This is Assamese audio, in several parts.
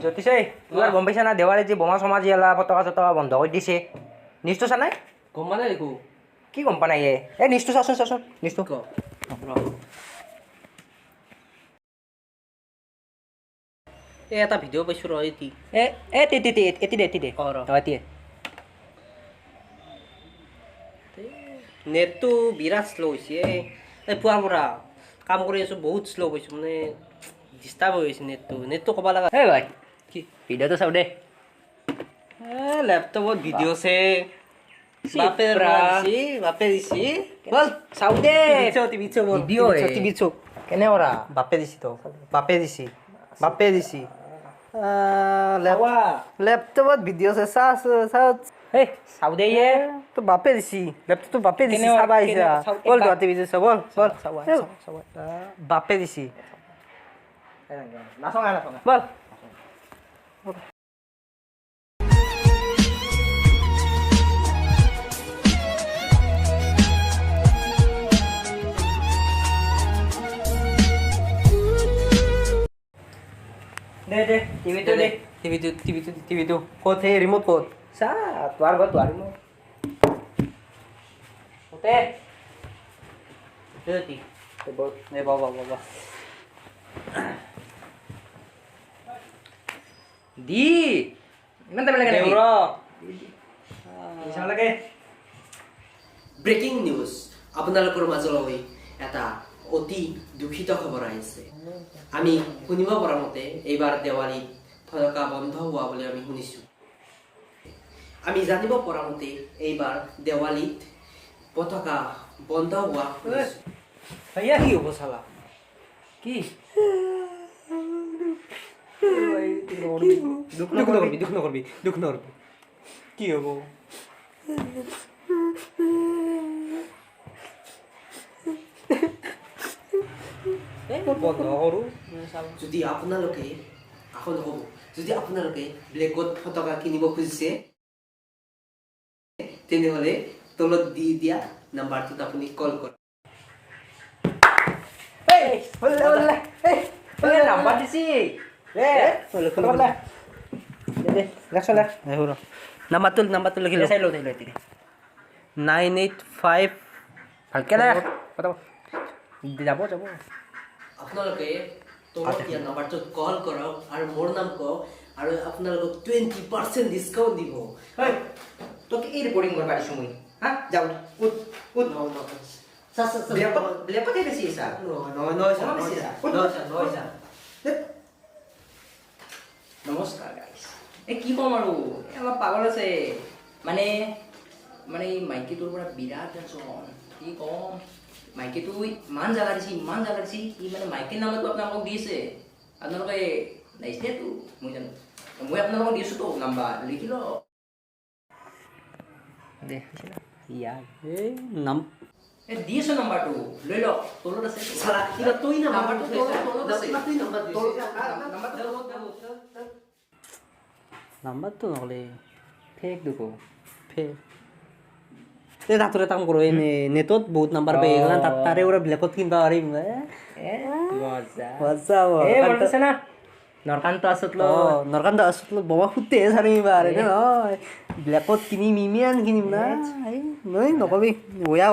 জ্যোতিষ এইবাৰ গম পাইছা না দেৱালীত যে বোমা চমা যি এলা পতকা চতকা বন্ধ কৰি দিছে নিউজটো চা নাই গম মানে দেখো কি গম পা নাই এই নিউজটো চাচোন নিউজটো এই এটা ভিডিঅ' পাইছোঁ ৰ এটি এটি দে এটিয়ে নেটটো বিৰাট শ্ল' হৈছে এই পুৱাৰ পৰা কাম কৰি আছোঁ বহুত শ্ল' পাইছোঁ মানে ডিষ্টাৰ্ব হৈ গৈছে নেটটো ক'ব লগা এই ভাই কি ভিডিঅ'টো চাওঁ দে লেপটপত ভিডিঅ' আছে বাপে দিছি বল চাওঁ দে টিভিত চাব টিভিত চাওঁ কেনে কৰা বাপে দিছি তো বাপে দিছি লেপটপত ভিডিঅ' আছে চাওঁ এই চাওঁ দে তো বাপে দিছি লেপটপটো বাপে দিছি চাবা আহিছা বল তো টিভি চাওঁ বল বাপে দিছি বল দে টিভিটো ক'ত সেই ৰিম'ট ক'ত চা তোৰ ৰিম'ট দি ইমান টাইম লাগে নেকি লাগে ব্ৰেকিং নিউজ আপোনালোকৰ মাজলৈ এটা অতি দুখিত খবৰ আহিছে আমি শুনিব পৰা মতে এইবাৰ দেৱালীত ফটকা বন্ধ হোৱা বুলি আমি শুনিছোঁ আমি জানিব পৰা মতে এইবাৰ দেৱালীত পতাকা বন্ধ হোৱা ভैया কি হ'ব চালা কি দুখ নকৰবি কি হ'ব বন্ধ কৰোঁ যদি আপোনালোকে ব্লেকত ফটকা কিনিব খুজিছে তেনেহ'লে তলত দি দিয়া নাম্বাৰটোত আপুনি কল কৰক নাম্বাৰ দিছি নাম্বাৰটো লিখি চাই লওঁ 985 ভালকে যাব আপোনালোকে তলত দিয়া নাম্বাৰটোত কল কৰক আৰু মোৰ নাম কওক আৰু আপোনালোকক 20% ডিছকাউণ্ট দিব তোক এই ৰিপৰ্টিং কৰিব পাৰিছোঁ মই হা যাওঁ ব্লেকতে বেছি ছাৰ নমস্কাৰ গাইছ এই কি ক'ম আৰু অলপ পাগল আছে মানে এই মাইকীটোৰ পৰা বিৰাট টেনশ্যন কি ক'ম মাইকীটো ইমান জাগা দিছে ই মানে মাইকীৰ নাম্বাৰটো আপোনালোকক দিছে আপোনালোকে নাইছিলেতো মই জানো মই আপোনালোকক দিছোঁতো নাম্বাৰ লিখি লওক দে দিছো নাম্বাৰটো লৈ লওক তলত আছে নাম্বাৰটো নহ'লে ফেক দেখো ফেক এই তাতৰে কাম কৰোঁ এই নেটত বহুত নাম্বাৰ পাই গ'লা তাৰে পৰা ব্লেকত কিনিব পাৰিম নৰকান্ত আছত বোমা ফুটে চাৰিম এইবাৰ নহয় ব্লেকত কিনিম ইমান কিনিম না নহয় নকবি বয়া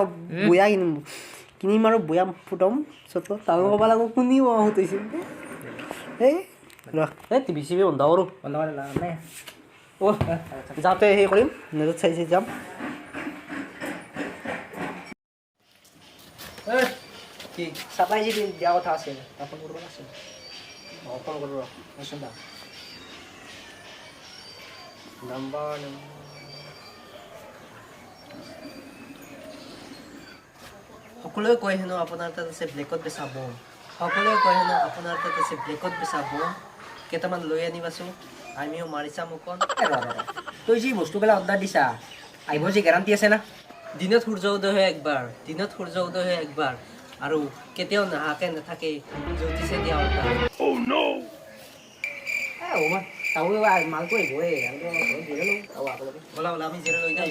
কিনিম আৰু বয়া ফুটাম চত তাৰো ক'ব লাগিব কোনি বোমা ফুটাইছিল এই টিভি চিভি বন্ধ কৰোঁ যাওঁতে সেই কৰিম নেটত চাই যাম কি চাপ্লাই যি দিয়া কথা আছিল ফোন কৰিব আছিল ফোন কৰোঁ ৰচোন দা নাম্বাৰ সকলোৱে কয় হেনো আপোনাৰ তাত আছে ব্লেকত বেচা বম কেইটামান লৈ আনিবাচোন আমিও মাৰি চাম অকণ তই যি বস্তুবিলাক অৰ্ডাৰ দিছা আহিব যি গেৰাণ্টি আছে না দিনত সূৰ্য উদয় হয় একবাৰ আৰু কেতিয়াও নাহাকে নাথাকে জ্যোতিষে দিয়া অৰ্ডাৰ মালটো আহিবই বলা আমি জিৰা লৈ যাওঁ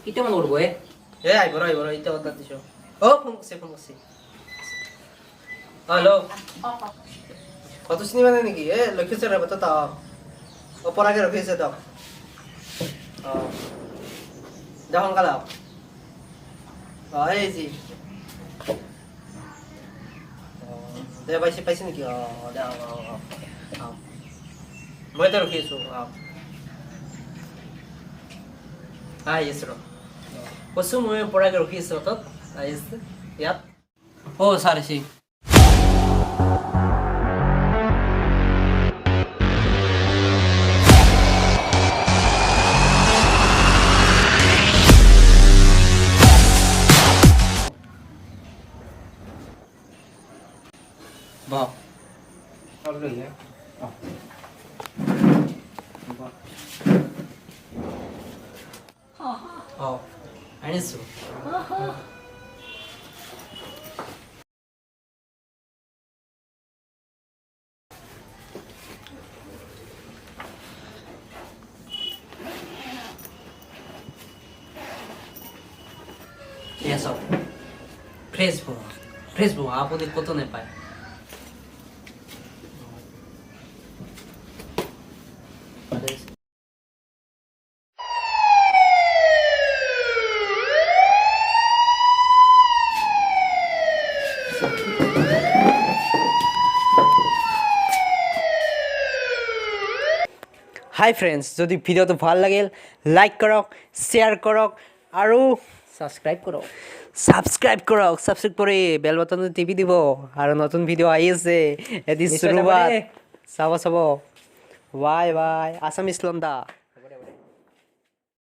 কেইটামান উঠব আহিব ৰ এতিয়া অৰ্ডাৰ দিছোঁ ফোন কৰিছে হেল্ল' কত চিনি মানে নেকি লক্ষ্মীশ্বৰ ৰ'ব তো পৰাকে ৰখিছে তক দে সোনকালে আহক এই যি দে পাইছে নেকি দে মই এতিয়া ৰখি আছোঁ আহি আছোঁ ৰ কৈছোঁ মই পৰাকে ৰখি আছোঁ তাত আহি আছে ইয়াত ছাৰ আহিছে Vâng. Sao được nhé? 아니었어. Eso. Facebook আপনি কত নে পায় হাই ফ্ৰেণ্ডছ যদি ভিডিঅ'টো ভাল লাগিল লাইক কৰক শ্বেয়াৰ কৰক আৰু ছাবস্ক্ৰাইব কৰক ছাবস্ক্ৰাইব কৰি বেল বটনটো টিপি দিব আৰু নতুন ভিডিঅ' আহি আছে এটি নিশ্চয় শুৰুৱাত চাব চাব বাই আছামিজ লন্দা